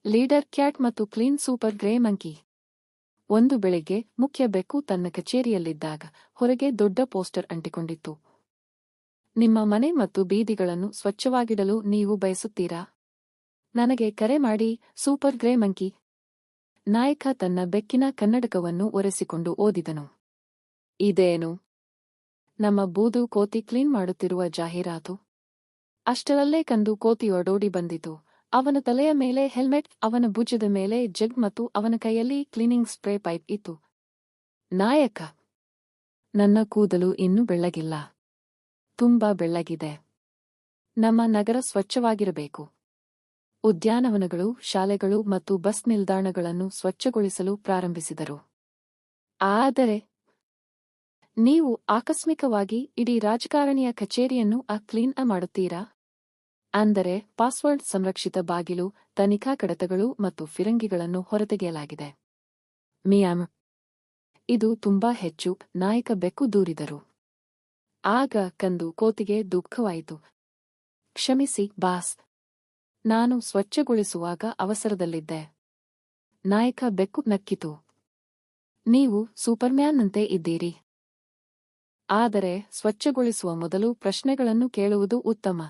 Leader cat ಮತ್ತು clean super grey monkey. ಒಂದು ಬೆಳಿಗ್ಗೆ ಮುಖ್ಯ ಬೆಕ್ಕು ತನ್ನ ಕಚೇರಿಯಲ್ಲಿದ್ದಾಗ ಹೊರಗೆ ದೊಡ್ಡ ಪೋಸ್ಟರ್ ಅಂಟಿಕೊಂಡಿತ್ತು. ನಿಮ್ಮ ಮನೆ ಮತ್ತು ಬೀದಿಗಳನ್ನು ಸ್ವಚ್ಛವಾಗಿಡಲು ನೀವು ಬಯಸುತ್ತೀರಾ? ನನಗೆ ಕರೆ ಮಾಡಿ, ಸೂಪರ್ ಗ್ರೇ ಮಂಕಿ. ನಾಯಕ ತನ್ನ ಬೆಕ್ಕಿನ ಕನ್ನಡಕವನ್ನು ಒರೆಸಿಕೊಂಡು ಓದಿದನು. ಇದೇನು? ನಮ್ಮ ಬೂದು ಕೋತಿ ಕ್ಲೀನ್ ಮಾಡುತ್ತಿರುವ ಜಾಹೀರಾತು. ಅಷ್ಟರಲ್ಲೇ ಕಂದು ಕೋತಿಯೊಡೋಡಿ ಬಂದಿತು. ಅವನ ತಲೆಯ ಮೇಲೆ ಹೆಲ್ಮೆಟ್, ಅವನ ಭುಜದ ಮೇಲೆ ಜಗ್ ಮತ್ತು ಅವನ ಕೈಯಲ್ಲಿ ಕ್ಲೀನಿಂಗ್ ಸ್ಪ್ರೇ ಪೈಪ್ ಇತ್ತು. ನಾಯಕ: ನನ್ನ ಕೂದಲು ಇನ್ನೂ ಬೆಳ್ಳಗಿಲ್ಲ. ತುಂಬಾ ಬೆಳ್ಳಗಿದೆ. ನಮ್ಮ ನಗರ ಸ್ವಚ್ಛವಾಗಿರಬೇಕು. ಉದ್ಯಾನವನಗಳು, ಶಾಲೆಗಳು ಮತ್ತು ಬಸ್ ನಿಲ್ದಾಣಗಳನ್ನು ಸ್ವಚ್ಛಗೊಳಿಸಲು ಪ್ರಾರಂಭಿಸಿದರು. ಆದರೆ ನೀವು ಆಕಸ್ಮಿಕವಾಗಿ ಇಡೀ ರಾಜಕಾರಣಿಯ ಕಚೇರಿಯನ್ನು ಕ್ಲೀನ್ ಮಾಡುತ್ತೀರಾ? ಅಂದರೆ ಪಾಸ್ವರ್ಡ್ ಸಂರಕ್ಷಿತ ಬಾಗಿಲು, ತನಿಖಾ ಕಡತಗಳು ಮತ್ತು ಫಿರಂಗಿಗಳನ್ನು ಹೊರತೆಗೆಯಲಾಗಿದೆ. ಮಿಯಾಮ್. ಇದು ತುಂಬಾ ಹೆಚ್ಚು, ನಾಯಕ ಬೆಕ್ಕು ದೂರಿದರು. ಆಗ ಕಂದು ಕೋತಿಗೆ ದುಃಖವಾಯಿತು. ಕ್ಷಮಿಸಿ, ಬಾಸ್. ನಾನು ಸ್ವಚ್ಛಗೊಳಿಸುವಾಗ ಅವಸರದಲ್ಲಿದ್ದೆ. ನಾಯಕ ಬೆಕ್ಕು ನಕ್ಕಿತು. ನೀವು ಸೂಪರ್ಮ್ಯಾನ್ನಂತೆ ಇದ್ದೀರಿ. ಆದರೆ ಸ್ವಚ್ಛಗೊಳಿಸುವ ಮೊದಲು ಪ್ರಶ್ನೆಗಳನ್ನು ಕೇಳುವುದು ಉತ್ತಮ.